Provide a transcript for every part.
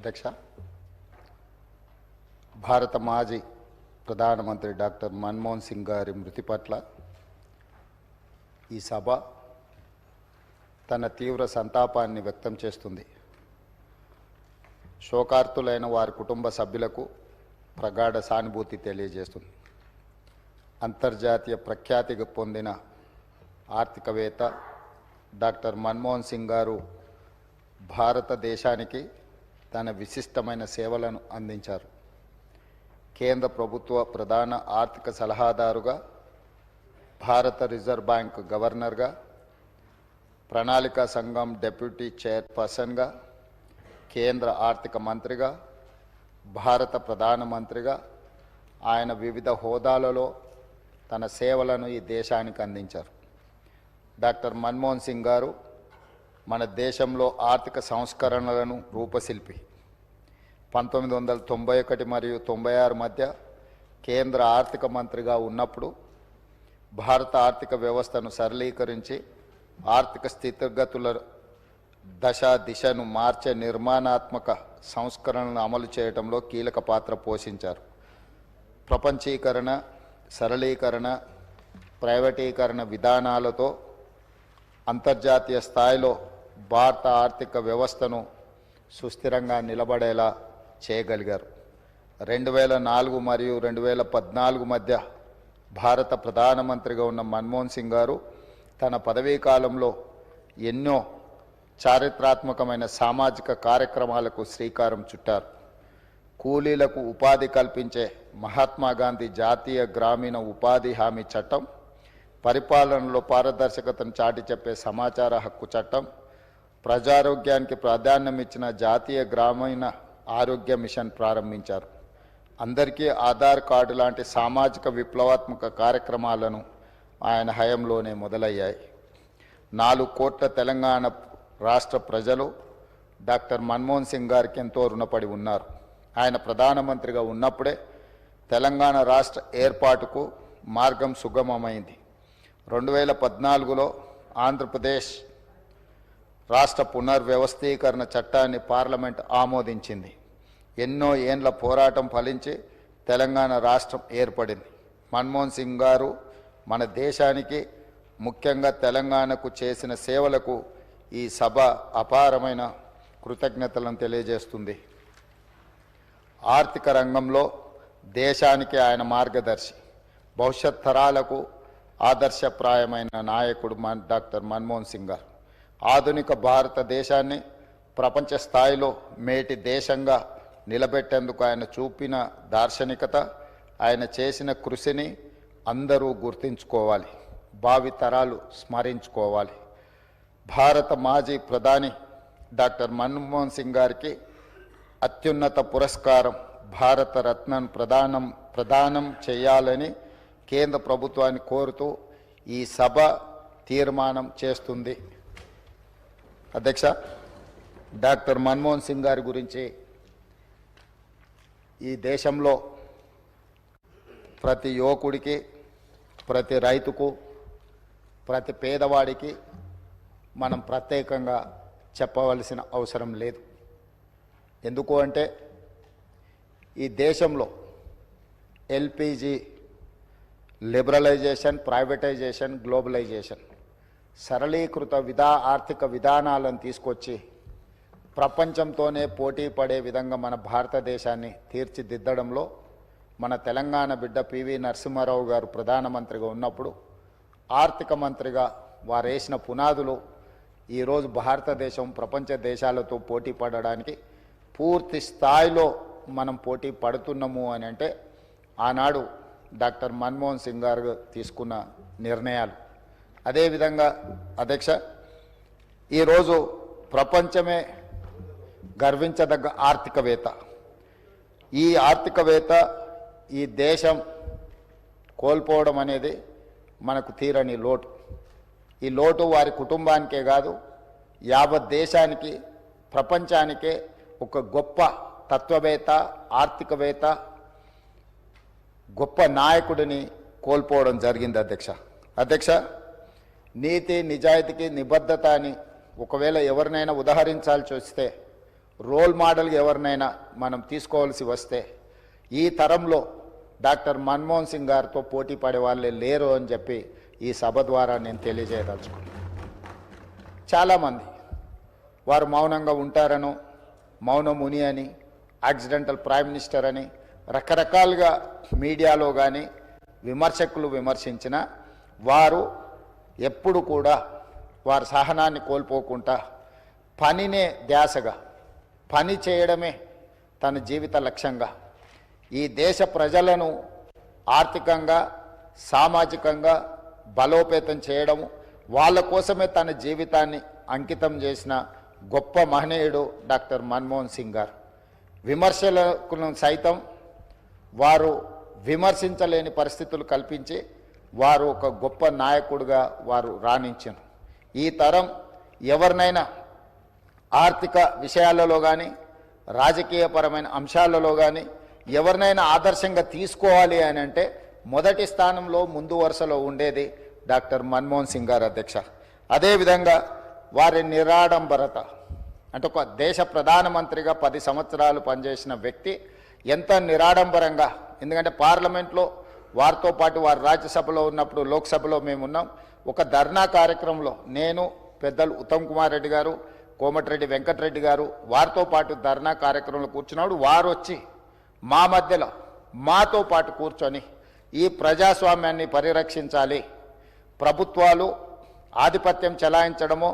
అధ్యక్ష, భారత మాజీ ప్రధానమంత్రి డాక్టర్ మన్మోహన్ సింగ్ గారి మృతి పట్ల ఈ సభ తన తీవ్ర సంతాపాన్ని వ్యక్తం చేస్తుంది. శోకార్తులైన వారి కుటుంబ సభ్యులకు ప్రగాఢ సానుభూతి తెలియజేస్తుంది. అంతర్జాతీయ ప్రఖ్యాతి పొందిన ఆర్థికవేత్త డాక్టర్ మన్మోహన్ సింగ్ గారు భారతదేశానికి తన విశిష్టమైన సేవలను అందించారు. కేంద్ర ప్రభుత్వ ప్రధాన ఆర్థిక సలహాదారుగా, భారత రిజర్వ్ బ్యాంక్ గవర్నర్గా, ప్రణాళికా సంఘం డెప్యూటీ చైర్పర్సన్గా, కేంద్ర ఆర్థిక మంత్రిగా, భారత ప్రధానమంత్రిగా ఆయన వివిధ హోదాలలో తన సేవలను ఈ దేశానికి అందించారు. డాక్టర్ మన్మోహన్ సింగ్ గారు మన దేశంలో ఆర్థిక సంస్కరణలను రూపశిల్పి. 1991 మరియు 96 మధ్య కేంద్ర ఆర్థిక మంత్రిగా ఉన్నప్పుడు భారత ఆర్థిక వ్యవస్థను సరళీకరించి ఆర్థిక స్థితిగతుల దిశను మార్చే నిర్మాణాత్మక సంస్కరణలను అమలు చేయడంలో కీలక పాత్ర పోషించారు. ప్రపంచీకరణ, సరళీకరణ, ప్రైవేటీకరణ విధానాలతో అంతర్జాతీయ స్థాయిలో భారత ఆర్థిక వ్యవస్థను సుస్థిరంగా నిలబడేలా చేయగలిగారు. 2004 మరియు 2014 మధ్య భారత ప్రధానమంత్రిగా ఉన్న మన్మోహన్ సింగ్ గారు తన పదవీ కాలంలో ఎన్నో చారిత్రాత్మకమైన సామాజిక కార్యక్రమాలకు శ్రీకారం చుట్టారు. కూలీలకు ఉపాధి కల్పించే మహాత్మా గాంధీ జాతీయ గ్రామీణ ఉపాధి హామీ చట్టం, పరిపాలనలో పారదర్శకతను చాటి చెప్పే సమాచార హక్కు చట్టం, ప్రజారోగ్యానికి ప్రాధాన్యం ఇచ్చిన జాతీయ గ్రామీణ ఆరోగ్య మిషన్ ప్రారంభించారు. అందరికీ ఆధార్ కార్డు లాంటి సామాజిక విప్లవాత్మక కార్యక్రమాలను ఆయన హయాంలోనే మొదలయ్యాయి. 4 కోట్ల తెలంగాణ రాష్ట్ర ప్రజలు డాక్టర్ మన్మోహన్ సింగ్ గారికి ఎంతో రుణపడి ఉన్నారు. ఆయన ప్రధానమంత్రిగా ఉన్నప్పుడే తెలంగాణ రాష్ట్ర ఏర్పాటుకు మార్గం సుగమమైంది. 2014లో ఆంధ్రప్రదేశ్ రాష్ట్ర పునర్వ్యవస్థీకరణ చట్టాన్ని పార్లమెంట్ ఆమోదించింది. ఎన్నో ఏండ్ల పోరాటం ఫలించి తెలంగాణ రాష్ట్రం ఏర్పడింది. మన్మోహన్ సింగ్ గారు మన దేశానికి, ముఖ్యంగా తెలంగాణకు చేసిన సేవలకు ఈ సభ అపారమైన కృతజ్ఞతలను తెలియజేస్తుంది. ఆర్థిక రంగంలో దేశానికి ఆయన మార్గదర్శి, భవిష్యత్ తరాలకు ఆదర్శప్రాయమైన నాయకుడు డాక్టర్ మన్మోహన్ సింగ్ గారు. ఆధునిక భారతదేశాన్ని ప్రపంచ స్థాయిలో మేటి దేశంగా నిలబెట్టేందుకు ఆయన చూపిన దార్శనికత, ఆయన చేసిన కృషిని అందరూ గుర్తుంచుకోవాలి, భావితరాలు స్మరించుకోవాలి. భారత మాజీ ప్రధాని డాక్టర్ మన్మోహన్ సింగ్ గారికి అత్యున్నత పురస్కారం భారత రత్నను ప్రదానం చేయాలని కేంద్ర ప్రభుత్వాన్ని కోరుతూ ఈ సభ తీర్మానం చేస్తుంది. అధ్యక్ష, డాక్టర్ మన్మోహన్ సింగ్ గారి గురించి ఈ దేశంలో ప్రతి యువకుడికి, ప్రతి రైతుకు, ప్రతి పేదవాడికి మనం ప్రత్యేకంగా చెప్పవలసిన అవసరం లేదు. ఎందుకు అంటే ఈ దేశంలో ఎల్పిజి లిబరలైజేషన్, ప్రైవేటైజేషన్, గ్లోబలైజేషన్, సరళీకృత ఆర్థిక విధానాలను తీసుకొచ్చి ప్రపంచంతోనే పోటీ పడే విధంగా మన భారతదేశాన్ని తీర్చిదిద్దడంలో మన తెలంగాణ బిడ్డ పివి నరసింహారావు గారు ప్రధానమంత్రిగా ఉన్నప్పుడు ఆర్థిక మంత్రిగా వారు వేసిన పునాదులు ఈరోజు భారతదేశం ప్రపంచ దేశాలతో పోటీ పడడానికి పూర్తి స్థాయిలో మనం పోటీ పడుతున్నాము అని అంటే ఆనాడు డాక్టర్ మన్మోహన్ సింగ్ గారు తీసుకున్న నిర్ణయాలు. అదేవిధంగా అధ్యక్ష, ఈరోజు ప్రపంచమే గర్వించదగ్గ ఆర్థికవేత్త, ఈ ఆర్థికవేత్త ఈ దేశం కోల్పోవడం అనేది మనకు తీరని లోటు. ఈ లోటు వారి కుటుంబానికే కాదు, యావత్ దేశానికి, ప్రపంచానికే ఒక గొప్ప తత్వవేత్త, ఆర్థికవేత్త, గొప్ప నాయకుడిని కోల్పోవడం జరిగింది. అధ్యక్ష, నీతి నిజాయితీకి నిబద్ధత అని ఒకవేళ ఎవరినైనా ఉదాహరించాల్సి వస్తే రోల్ మోడల్గా ఎవరినైనా మనం తీసుకోవాల్సి వస్తే ఈ తరంలో డాక్టర్ మన్మోహన్ సింగ్ గారితో పోటీ పడే వాళ్ళే లేరు అని చెప్పి ఈ సభ ద్వారా నేను తెలియజేయదలుచుకున్నాను. చాలామంది వారు మౌనంగా ఉంటారనో, మౌన ముని అని, యాక్సిడెంటల్ ప్రైమ్ మినిస్టర్ అని రకరకాలుగా మీడియాలో కానీ విమర్శకులు విమర్శించిన వారు ఎప్పుడు కూడా వారి సహనాన్ని కోల్పోకుండా పనినే ధ్యాసగా, పని చేయడమే తన జీవిత లక్ష్యంగా ఈ దేశ ప్రజలను ఆర్థికంగా, సామాజికంగా బలోపేతం చేయడము, వాళ్ళ కోసమే తన జీవితాన్ని అంకితం చేసిన గొప్ప మహనీయుడు డాక్టర్ మన్మోహన్ సింగ్ గారు. విమర్శలను సైతం వారు విమర్శించలేని పరిస్థితులు కల్పించి వారు ఒక గొప్ప నాయకుడిగా వారు రాణించారు. ఈ తరం ఎవరినైనా ఆర్థిక విషయాలలో కానీ, రాజకీయపరమైన అంశాలలో కానీ ఎవరినైనా ఆదర్శంగా తీసుకోవాలి అని అంటే మొదటి స్థానంలో ముందు వరుసలో ఉండేది డాక్టర్ మన్మోహన్ సింగ్ గారు అధ్యక్ష. అదేవిధంగా వారి నిరాడంబరత, అంటే ఒక దేశ ప్రధానమంత్రిగా 10 సంవత్సరాలు పనిచేసిన వ్యక్తి ఎంత నిరాడంబరంగా, ఎందుకంటే పార్లమెంట్లో వారితో పాటు వారు రాజ్యసభలో ఉన్నప్పుడు లోక్సభలో మేము ఉన్నాం. ఒక ధర్నా కార్యక్రమంలో నేను, పెద్దలు ఉత్తమ్ కుమార్ రెడ్డి గారు, కోమటిరెడ్డి వెంకటరెడ్డి గారు వారితో పాటు ధర్నా కార్యక్రమంలో కూర్చున్నాడు. వారు వచ్చి మా మధ్యలో మాతో పాటు కూర్చొని ఈ ప్రజాస్వామ్యాన్ని పరిరక్షించాలి, ప్రభుత్వాలు ఆధిపత్యం చెలాయించడమో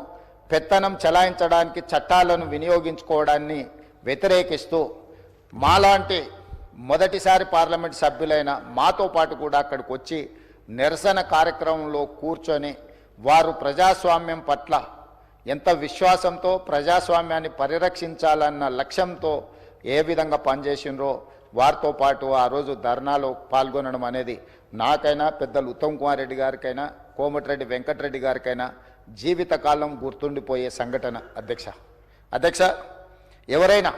పెత్తనం చెలాయించడానికి చట్టాలను వినియోగించుకోవడాన్ని వ్యతిరేకిస్తూ మాలాంటి మొదటిసారి పార్లమెంట్ సభ్యులైన మాతో పాటు కూడా అక్కడికి వచ్చి నిరసన కార్యక్రమంలో కూర్చొని వారు ప్రజాస్వామ్యం పట్ల ఎంత విశ్వాసంతో ప్రజాస్వామ్యాన్ని పరిరక్షించాలన్న లక్ష్యంతో ఏ విధంగా పనిచేసినరో వారితో పాటు ఆ రోజు ధర్నాలో పాల్గొనడం అనేది నాకైనా, పెద్దలు ఉత్తమ్ కుమార్ రెడ్డి గారికైనా, కోమటిరెడ్డి వెంకటరెడ్డి గారికైనా జీవితకాలం గుర్తుండిపోయే సంఘటన అధ్యక్ష. ఎవరైనా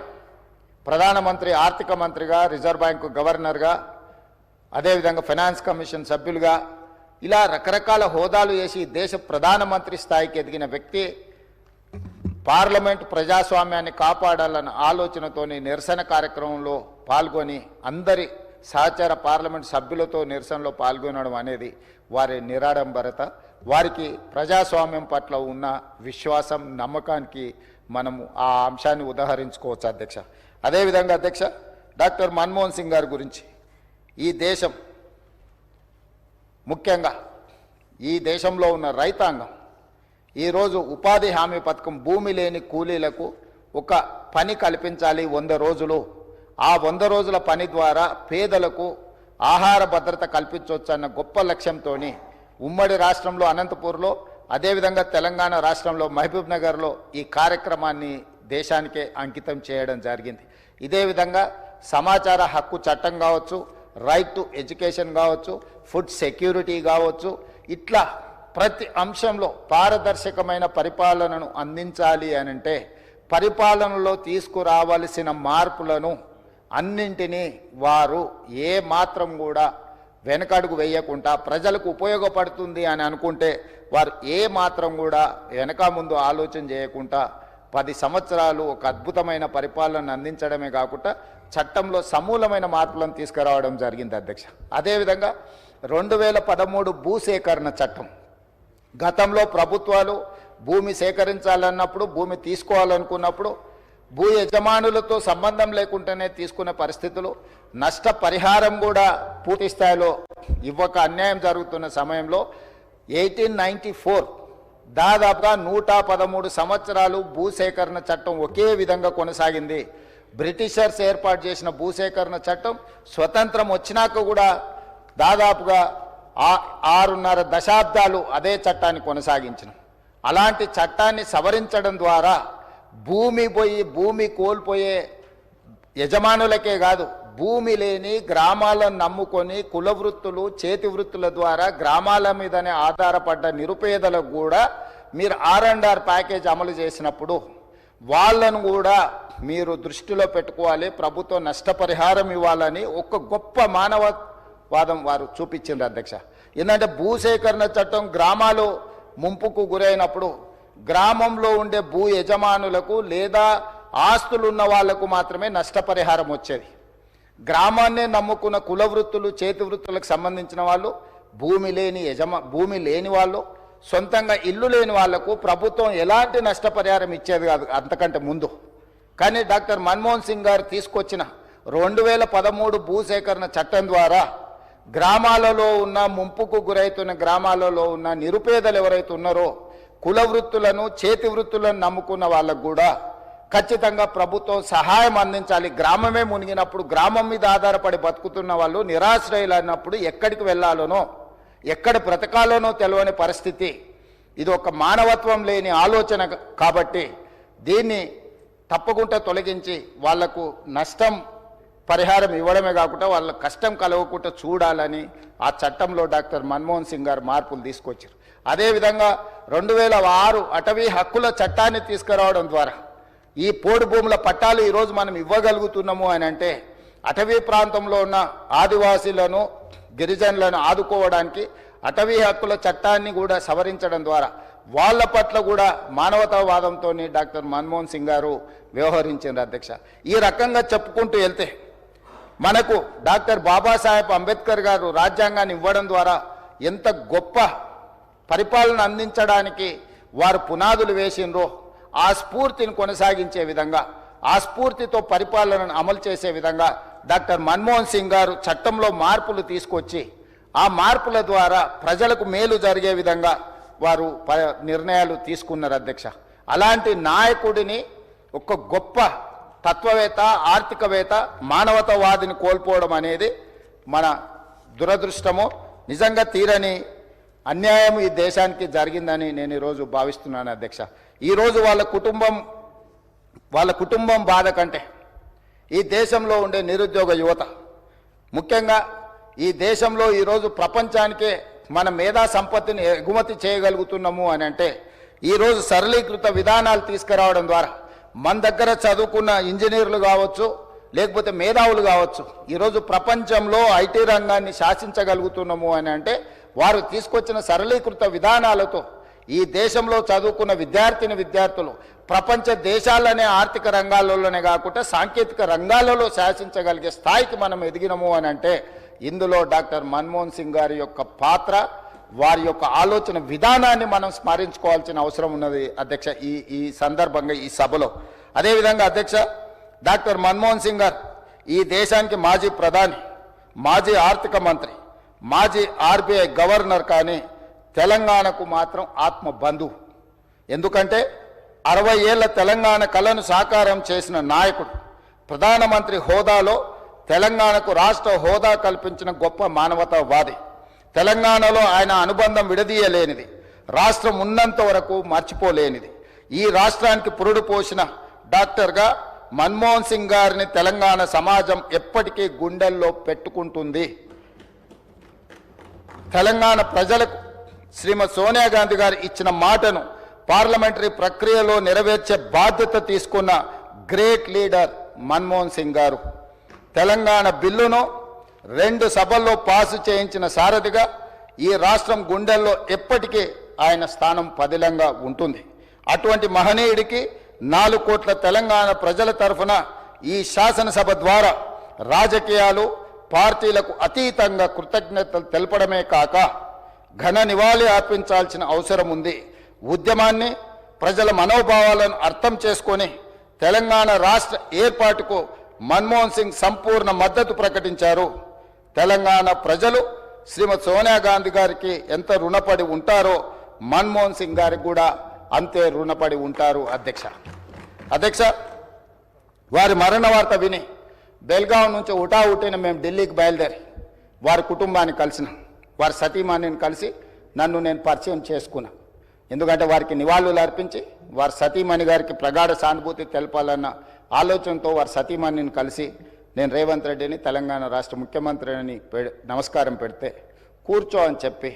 ప్రధానమంత్రి, ఆర్థిక మంత్రిగా, రిజర్వ్ బ్యాంకు గవర్నర్గా, అదేవిధంగా ఫైనాన్స్ కమిషన్ సభ్యులుగా ఇలా రకరకాల హోదాలు చేసి దేశ ప్రధానమంత్రి స్థాయికి ఎదిగిన వ్యక్తి పార్లమెంట్ ప్రజాస్వామ్యాన్ని కాపాడాలన్న ఆలోచనతోని నిరసన కార్యక్రమంలో పాల్గొని అందరి సహచర పార్లమెంట్ సభ్యులతో నిరసనలో పాల్గొనడం అనేది వారి నిరాడంబరత, వారికి ప్రజాస్వామ్యం పట్ల ఉన్న విశ్వాసం, నమ్మకానికి మనము ఆ అంశాన్ని ఉదాహరించుకోవచ్చు అధ్యక్ష. అదేవిధంగా అధ్యక్ష, డాక్టర్ మన్మోహన్ సింగ్ గారి గురించి ఈ దేశం, ముఖ్యంగా ఈ దేశంలో ఉన్న రైతాంగం ఈరోజు ఉపాధి హామీ పథకం, భూమి లేని కూలీలకు ఒక పని కల్పించాలి 100 రోజులు. ఆ 100 రోజుల పని ద్వారా పేదలకు ఆహార భద్రత కల్పించవచ్చు అన్న గొప్ప లక్ష్యంతో ఉమ్మడి రాష్ట్రంలో అనంతపూర్లో, అదేవిధంగా తెలంగాణ రాష్ట్రంలో మహబూబ్ నగర్లో ఈ కార్యక్రమాన్ని దేశానికే అంకితం చేయడం జరిగింది. ఇదే విధంగా సమాచార హక్కు చట్టం కావచ్చు, రైట్ టు ఎడ్యుకేషన్ కావచ్చు, ఫుడ్ సెక్యూరిటీ కావచ్చు, ఇట్లా ప్రతి అంశంలో పారదర్శకమైన పరిపాలనను అందించాలి అని అంటే పరిపాలనలో తీసుకురావాల్సిన మార్పులను అన్నింటినీ వారు ఏ మాత్రం కూడా వెనకడుగు వేయకుండా ప్రజలకు ఉపయోగపడుతుంది అని అనుకుంటే వారు ఏ మాత్రం కూడా వెనక ముందు ఆలోచన చేయకుండా 10 సంవత్సరాలు ఒక అద్భుతమైన పరిపాలన అందించడమే కాకుండా చట్టంలో సమూలమైన మార్పులను తీసుకురావడం జరిగింది అధ్యక్ష. అదేవిధంగా 2013 భూసేకరణ చట్టం, గతంలో ప్రభుత్వాలు భూమి సేకరించాలన్నప్పుడు, భూమి తీసుకోవాలనుకున్నప్పుడు భూ యజమానులతో సంబంధం లేకుండానే తీసుకునే పరిస్థితులు, నష్టపరిహారం కూడా పూర్తి స్థాయిలో ఇవ్వక అన్యాయం జరుగుతున్న సమయంలో 1894 దాదాపుగా 113 సంవత్సరాలు భూసేకరణ చట్టం ఒకే విధంగా కొనసాగింది. బ్రిటిషర్స్ ఏర్పాటు చేసిన భూసేకరణ చట్టం స్వతంత్రం వచ్చినాక కూడా దాదాపుగా 6.5 దశాబ్దాలు అదే చట్టాన్ని కొనసాగించిన. అలాంటి చట్టాన్ని సవరించడం ద్వారా భూమి కోల్పోయే యజమానులకే కాదు, భూమి లేని గ్రామాలను నమ్ముకొని కుల వృత్తులు, చేతి వృత్తుల ద్వారా గ్రామాల మీదనే ఆధారపడ్డ నిరుపేదలకు కూడా మీరు R&R ప్యాకేజ్ అమలు చేసినప్పుడు వాళ్ళను కూడా మీరు దృష్టిలో పెట్టుకోవాలి, ప్రభుత్వం నష్టపరిహారం ఇవ్వాలని ఒక గొప్ప మానవవాదం వారు చూపించింది అధ్యక్ష. ఎందుకంటే భూసేకరణ చట్టం గ్రామాలు ముంపుకు గురైనప్పుడు గ్రామంలో ఉండే భూ యజమానులకు లేదా ఆస్తులు ఉన్న వాళ్లకు మాత్రమే నష్టపరిహారం వచ్చేది. గ్రామాన్నే నమ్ముకున్న కుల వృత్తులు, చేతి వృత్తులకు సంబంధించిన వాళ్ళు, భూమి లేని వాళ్ళు, సొంతంగా ఇల్లు లేని వాళ్లకు ప్రభుత్వం ఎలాంటి నష్టపరిహారం ఇచ్చేది కాదు అంతకంటే ముందు. కానీ డాక్టర్ మన్మోహన్ సింగ్ గారు తీసుకొచ్చిన 2013 భూసేకరణ చట్టం ద్వారా గ్రామాలలో ఉన్న, ముంపుకు గురైతున్న గ్రామాలలో ఉన్న నిరుపేదలు ఎవరైతే ఉన్నారో కుల వృత్తులను, చేతి వృత్తులను నమ్ముకున్న వాళ్ళకు కూడా ఖచ్చితంగా ప్రభుత్వం సహాయం అందించాలి. గ్రామమే మునిగినప్పుడు, గ్రామం మీద ఆధారపడి బతుకుతున్న వాళ్ళు నిరాశ్రయులైనప్పుడు ఎక్కడికి వెళ్ళాలనో, ఎక్కడ బ్రతకాలనో తెలియని పరిస్థితి. ఇది ఒక మానవత్వం లేని ఆలోచన. కాబట్టి దీన్ని తప్పకుండా తొలగించి వాళ్లకు నష్టం పరిహారం ఇవ్వడమే కాకుండా వాళ్ళ కష్టం కలగకుండా చూడాలని ఆ చట్టంలో డాక్టర్ మన్మోహన్ సింగ్ గారు మార్పులు తీసుకొచ్చారు. అదేవిధంగా 2006 అటవీ హక్కుల చట్టాన్ని తీసుకురావడం ద్వారా ఈ పోడు భూముల పట్టాలు ఈరోజు మనం ఇవ్వగలుగుతున్నాము అని అంటే అటవీ ప్రాంతంలో ఉన్న ఆదివాసీలను, గిరిజనులను ఆదుకోవడానికి అటవీ హక్కుల చట్టాన్ని కూడా సవరించడం ద్వారా వాళ్ళ పట్ల కూడా మానవతావాదంతో డాక్టర్ మన్మోహన్ సింగ్ గారు వ్యవహరించారు అధ్యక్ష. ఈ రకంగా చెప్పుకుంటూ వెళ్తే మనకు డాక్టర్ బాబాసాహెబ్ అంబేద్కర్ గారు రాజ్యాంగాన్ని ఇవ్వడం ద్వారా ఎంత గొప్ప పరిపాలన అందించడానికి వారు పునాదులు వేసిండ్రో ఆ స్ఫూర్తిని కొనసాగించే విధంగా, ఆ స్ఫూర్తితో పరిపాలనను అమలు చేసే విధంగా డాక్టర్ మన్మోహన్ సింగ్ గారు చట్టంలో మార్పులు తీసుకొచ్చి ఆ మార్పుల ద్వారా ప్రజలకు మేలు జరిగే విధంగా వారు నిర్ణయాలు తీసుకున్నారు అధ్యక్ష. అలాంటి నాయకుడిని, ఒక గొప్ప తత్వవేత్త, ఆర్థికవేత్త, మానవతావాదిని కోల్పోవడం అనేది మన దురదృష్టము. నిజంగా తీరని అన్యాయం ఈ దేశానికి జరిగిందని నేను ఈరోజు భావిస్తున్నాను అధ్యక్ష. ఈరోజు వాళ్ళ కుటుంబం బాధ కంటే ఈ దేశంలో ఉండే నిరుద్యోగ యువత, ముఖ్యంగా ఈ దేశంలో ఈరోజు ప్రపంచానికే మన మేధా సంపత్తిని ఎగుమతి చేయగలుగుతున్నాము అని అంటే ఈరోజు సరళీకృత విధానాలు తీసుకురావడం ద్వారా మన దగ్గర చదువుకున్న ఇంజనీర్లు కావచ్చు, లేకపోతే మేధావులు కావచ్చు, ఈరోజు ప్రపంచంలో ఐటీ రంగాన్ని శాసించగలుగుతున్నాము అని అంటే వారు తీసుకొచ్చిన సరళీకృత విధానాలతో ఈ దేశంలో చదువుకున్న విద్యార్థులు ప్రపంచ దేశాలనే ఆర్థిక రంగాలలోనే కాకుండా సాంకేతిక రంగాలలో శాసించగలిగే స్థాయికి మనం ఎదిగినము అని అంటే ఇందులో డాక్టర్ మన్మోహన్ సింగ్ గారి యొక్క పాత్ర, వారి యొక్క ఆలోచన విధానాన్ని మనం స్మరించుకోవాల్సిన అవసరం ఉన్నది అధ్యక్ష ఈ సందర్భంగా ఈ సభలో. అదేవిధంగా అధ్యక్ష, డాక్టర్ మన్మోహన్ సింగ్ గారు ఈ దేశానికి మాజీ ప్రధాని, మాజీ ఆర్థిక మంత్రి, మాజీ ఆర్బీఐ గవర్నర్, కానీ తెలంగాణకు మాత్రం ఆత్మ బంధువు. ఎందుకంటే 60 ఏళ్ల తెలంగాణ కళను సాకారం చేసిన నాయకుడు, ప్రధానమంత్రి హోదాలో తెలంగాణకు రాష్ట్ర హోదా కల్పించిన గొప్ప మానవతావాది. తెలంగాణలో ఆయన అనుబంధం విడదీయలేనిది, రాష్ట్రం ఉన్నంత వరకు మర్చిపోలేనిది. ఈ రాష్ట్రానికి పురుడు పోసిన డాక్టర్గా మన్మోహన్ సింగ్ గారిని తెలంగాణ సమాజం ఎప్పటికీ గుండెల్లో పెట్టుకుంటుంది. తెలంగాణ ప్రజలకు శ్రీమతి సోనియా గాంధీ గారు ఇచ్చిన మాటను పార్లమెంటరీ ప్రక్రియలో నెరవేర్చే బాధ్యత తీసుకున్న గ్రేట్ లీడర్ మన్మోహన్ సింగ్ గారు. తెలంగాణ బిల్లును 2 సభల్లో పాసు చేయించిన సారథిగా ఈ రాష్ట్రం గుండెల్లో ఎప్పటికీ ఆయన స్థానం పదిలంగా ఉంటుంది. అటువంటి మహనీయుడికి 4 కోట్ల తెలంగాణ ప్రజల తరఫున ఈ శాసనసభ ద్వారా రాజకీయాలు, పార్టీలకు అతీతంగా కృతజ్ఞతలు తెలపడమే కాక ఘన నివాళి అర్పించాల్సిన అవసరం ఉంది. ఉద్యమాన్ని, ప్రజల మనోభావాలను అర్థం చేసుకొని తెలంగాణ రాష్ట్ర ఏర్పాటుకు మన్మోహన్ సింగ్ సంపూర్ణ మద్దతు ప్రకటించారు. తెలంగాణ ప్రజలు శ్రీమతి సోనియా గాంధీ గారికి ఎంత రుణపడి ఉంటారో మన్మోహన్ సింగ్ గారికి కూడా అంతే రుణపడి ఉంటారు అధ్యక్ష. వారి మరణ వార్త విని బెల్గాం నుంచి ఉటావుటిన మేము ఢిల్లీకి బయలుదేరి వారి కుటుంబాన్ని కలిసినాం. వారి సతీమణిని కలిసి నేను పరిచయం చేసుకున్నా. ఎందుకంటే వారికి నివాళులు అర్పించి వారి సతీమణి గారికి ప్రగాఢ సానుభూతి తెలపాలన్న ఆలోచనతో వారి సతీమణిని కలిసి నేను రేవంత్ రెడ్డిని తెలంగాణ రాష్ట్ర ముఖ్యమంత్రిని నమస్కారం పెడితే కూర్చో అని చెప్పి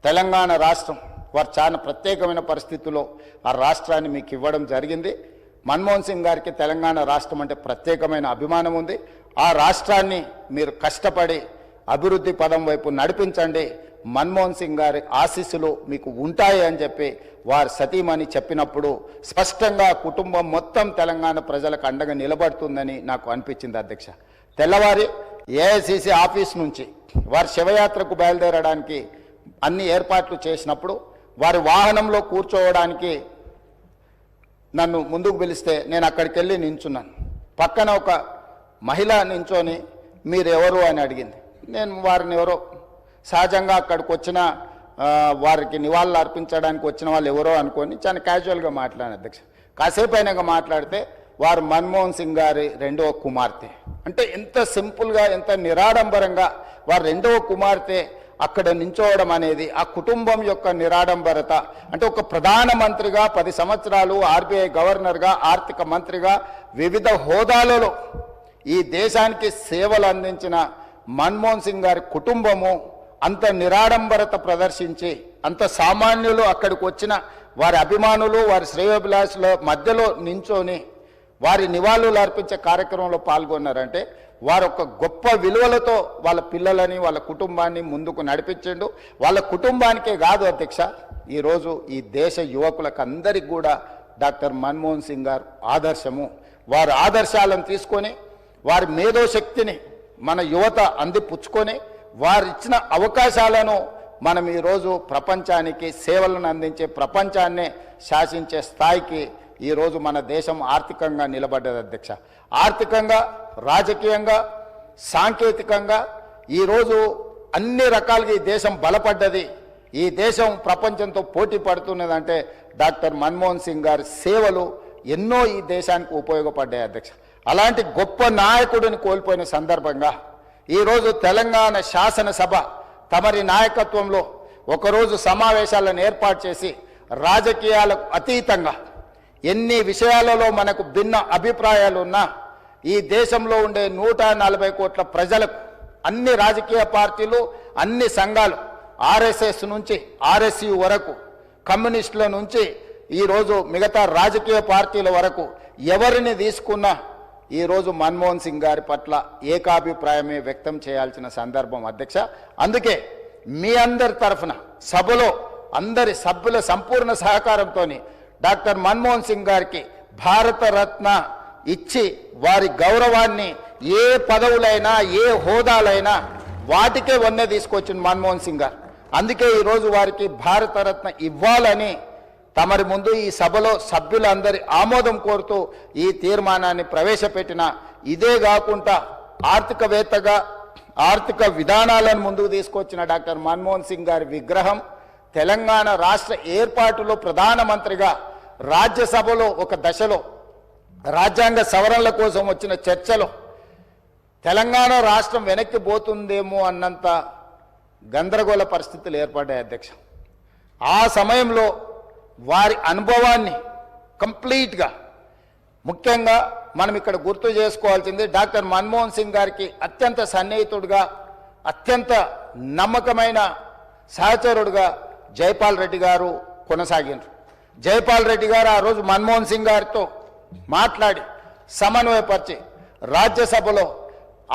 తెలంగాణ రాష్ట్రం వారు చాలా ప్రత్యేకమైన పరిస్థితుల్లో ఆ రాష్ట్రాన్ని మీకు ఇవ్వడం జరిగింది. మన్మోహన్ సింగ్ గారికి తెలంగాణ రాష్ట్రం అంటే ప్రత్యేకమైన అభిమానం ఉంది. ఆ రాష్ట్రాన్ని మీరు కష్టపడి అభివృద్ధి పదం వైపు నడిపించండి, మన్మోహన్ సింగ్ గారి ఆశీస్సులు మీకు ఉంటాయి అని చెప్పి వారి సతీమణి చెప్పినప్పుడు స్పష్టంగా కుటుంబం మొత్తం తెలంగాణ ప్రజలకు అండగా నిలబడుతుందని నాకు అనిపించింది అధ్యక్ష. తెల్లవారి ఏఐసిసి ఆఫీస్ నుంచి వారి శివయాత్రకు బయలుదేరడానికి అన్ని ఏర్పాట్లు చేసినప్పుడు వారి వాహనంలో కూర్చోవడానికి నన్ను ముందుకు పిలిస్తే నేను అక్కడికి వెళ్ళి నించున్నాను. పక్కన ఒక మహిళ నించొని మీరెవరు అని అడిగింది. నేను వారిని ఎవరో సహజంగా అక్కడికి వచ్చిన వారికి నివాళులు అర్పించడానికి వచ్చిన వాళ్ళు ఎవరో అనుకొని చాలా క్యాజువల్గా మాట్లాడాను అధ్యక్ష. కాసేపు అయినాక మాట్లాడితే వారు మన్మోహన్ సింగ్ గారి రెండవ కుమార్తె. అంటే ఎంత సింపుల్గా ఎంత నిరాడంబరంగా వారి రెండవ కుమార్తె అక్కడ నించోవడం అనేది ఆ కుటుంబం యొక్క నిరాడంబరత. అంటే ఒక ప్రధానమంత్రిగా 10 సంవత్సరాలు, ఆర్బీఐ గవర్నర్గా, ఆర్థిక మంత్రిగా వివిధ హోదాలలో ఈ దేశానికి సేవలు అందించిన మన్మోహన్ సింగ్ గారి కుటుంబము అంత నిరాడంబరత ప్రదర్శించి అంత సామాన్యులు అక్కడికి వచ్చిన వారి అభిమానులు వారి శ్రేయోభిలాషుల మధ్యలో నించొని వారి నివాళులు అర్పించే కార్యక్రమంలో పాల్గొన్నారంటే వారు ఒక గొప్ప విలువలతో వాళ్ళ పిల్లలని వాళ్ళ కుటుంబాన్ని ముందుకు నడిపించిండు. వాళ్ళ కుటుంబానికే కాదు అధ్యక్ష, ఈరోజు ఈ దేశ యువకులకు అందరికీ కూడా డాక్టర్ మన్మోహన్ సింగ్ గారు ఆదర్శము. వారి ఆదర్శాలను తీసుకొని వారి మేధోశక్తిని మన యువత అందిపుచ్చుకొని వారు ఇచ్చిన అవకాశాలను మనం ఈరోజు ప్రపంచానికి సేవలను అందించే ప్రపంచాన్నే శాసించే స్థాయికి ఈరోజు మన దేశం ఆర్థికంగా నిలబడ్డది అధ్యక్ష. ఆర్థికంగా, రాజకీయంగా, సాంకేతికంగా ఈరోజు అన్ని రకాలుగా ఈ దేశం బలపడ్డది. ఈ దేశం ప్రపంచంతో పోటీ పడుతున్నదంటే డాక్టర్ మన్మోహన్ సింగ్ గారి సేవలు ఎన్నో ఈ దేశానికి ఉపయోగపడ్డాయి అధ్యక్ష. అలాంటి గొప్ప నాయకుడిని కోల్పోయిన సందర్భంగా ఈరోజు తెలంగాణ శాసనసభ తమరి నాయకత్వంలో ఒకరోజు సమావేశాలను ఏర్పాటు చేసి రాజకీయాలకు అతీతంగా ఎన్ని విషయాలలో మనకు భిన్న అభిప్రాయాలు ఉన్నా ఈ దేశంలో ఉండే 140 కోట్ల ప్రజలకు అన్ని రాజకీయ పార్టీలు, అన్ని సంఘాలు, ఆర్ఎస్ఎస్ నుంచి ఆర్ఎస్యు వరకు, కమ్యూనిస్టుల నుంచి ఈరోజు మిగతా రాజకీయ పార్టీల వరకు ఎవరిని తీసుకున్నా ఈరోజు మన్మోహన్ సింగ్ గారి పట్ల ఏకాభిప్రాయమే వ్యక్తం చేయాల్సిన సందర్భం అధ్యక్ష. అందుకే మీ అందరి తరఫున సభలో అందరి సభ్యుల సంపూర్ణ సహకారంతో డాక్టర్ మన్మోహన్ సింగ్ గారికి భారతరత్న ఇచ్చి వారి గౌరవాన్ని ఏ పదవులైనా ఏ హోదాలైనా వాటికే వన్నె తీసుకొచ్చిన మన్మోహన్ సింగ్ గారు. అందుకే ఈరోజు వారికి భారతరత్న ఇవ్వాలని తమరి ముందు ఈ సభలో సభ్యులందరి ఆమోదం కోరుతూ ఈ తీర్మానాన్ని ప్రవేశపెట్టిన. ఇదే కాకుండా ఆర్థికవేత్తగా ఆర్థిక విధానాలను ముందుకు తీసుకొచ్చిన డాక్టర్ మన్మోహన్ సింగ్ గారి విగ్రహం తెలంగాణ రాష్ట్ర ఏర్పాటులో ప్రధానమంత్రిగా రాజ్యసభలో ఒక దశలో రాజ్యాంగ సవరణల కోసం వచ్చిన చర్చలో తెలంగాణ రాష్ట్రం వెనక్కి పోతుందేమో అన్నంత గందరగోళ పరిస్థితులు ఏర్పడ్డాయి అధ్యక్ష. ఆ సమయంలో వారి అనుభవాన్ని కంప్లీట్గా ముఖ్యంగా మనం ఇక్కడ గుర్తు చేసుకోవాల్సింది డాక్టర్ మన్మోహన్ సింగ్ గారికి అత్యంత సన్నిహితుడుగా అత్యంత నమ్మకమైన సహచరుడుగా జైపాల్ రెడ్డి గారు కొనసాగినారు. జైపాల్ రెడ్డి గారు ఆ రోజు మన్మోహన్ సింగ్ గారితో మాట్లాడి సమన్వయపరిచి రాజ్యసభలో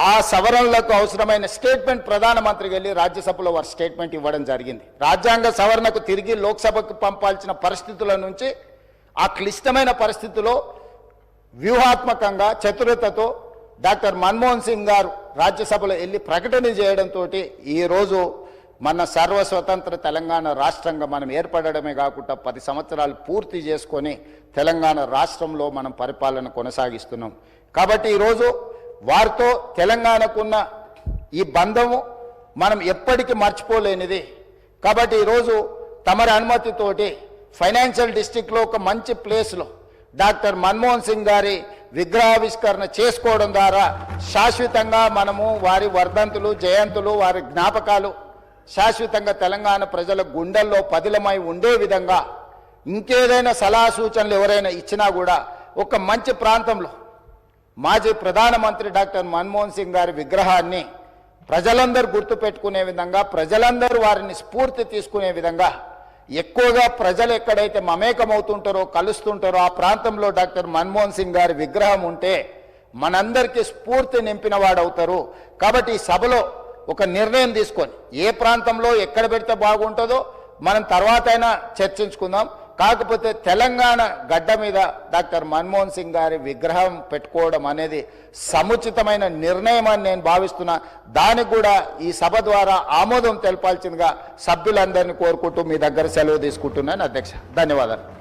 ఆ సవరణలకు అవసరమైన స్టేట్మెంట్ ప్రధానమంత్రికి వెళ్ళి రాజ్యసభలో వారు స్టేట్మెంట్ ఇవ్వడం జరిగింది. రాజ్యాంగ సవరణకు తిరిగి లోక్సభకు పంపాల్సిన పరిస్థితుల నుంచి ఆ క్లిష్టమైన పరిస్థితిలో వ్యూహాత్మకంగా చతురతతో డాక్టర్ మన్మోహన్ సింగ్ గారు రాజ్యసభలో వెళ్ళి ప్రకటన చేయడంతో ఈరోజు మన సర్వస్వతంత్ర తెలంగాణ రాష్ట్రంగా మనం ఏర్పడడమే కాకుండా 10 సంవత్సరాలు పూర్తి చేసుకొని తెలంగాణ రాష్ట్రంలో మనం పరిపాలన కొనసాగిస్తున్నాం. కాబట్టి ఈరోజు వారితో తెలంగాణకున్న ఈ బంధము మనం ఎప్పటికీ మర్చిపోలేనిది. కాబట్టి ఈరోజు తమరి అనుమతితోటి ఫైనాన్షియల్ డిస్ట్రిక్ట్లో ఒక మంచి ప్లేస్లో డాక్టర్ మన్మోహన్ సింగ్ గారి విగ్రహావిష్కరణ చేసుకోవడం ద్వారా శాశ్వతంగా మనము వారి వర్ధంతులు, జయంతులు, వారి జ్ఞాపకాలు శాశ్వతంగా తెలంగాణ ప్రజల గుండెల్లో పదిలమై ఉండే విధంగా ఇంకేదైనా సలహా సూచనలు ఎవరైనా ఇచ్చినా కూడా ఒక మంచి ప్రాంతంలో మాజీ ప్రధానమంత్రి డాక్టర్ మన్మోహన్ సింగ్ గారి విగ్రహాన్ని ప్రజలందరూ గుర్తుపెట్టుకునే విధంగా, ప్రజలందరూ వారిని స్ఫూర్తి తీసుకునే విధంగా, ఎక్కువగా ప్రజలు ఎక్కడైతే మమేకమవుతుంటారో కలుస్తుంటారో ఆ ప్రాంతంలో డాక్టర్ మన్మోహన్ సింగ్ గారి విగ్రహం ఉంటే మనందరికీ స్ఫూర్తి నింపిన వాడవుతారు. కాబట్టి ఈ సభలో ఒక నిర్ణయం తీసుకొని ఏ ప్రాంతంలో ఎక్కడ పెడితే బాగుంటుందో మనం తర్వాత అయినా చర్చించుకుందాం. కాకపోతే తెలంగాణ గడ్డ మీద డాక్టర్ మన్మోహన్ సింగ్ గారి విగ్రహం పెట్టుకోవడం అనేది సముచితమైన నిర్ణయం అని నేను భావిస్తున్నా. దానికి కూడా ఈ సభ ద్వారా ఆమోదం తెలపాల్సిందిగా సభ్యులందరినీ కోరుకుంటూ మీ దగ్గర సెలవు తీసుకుంటున్నాను అధ్యక్ష. ధన్యవాదాలు.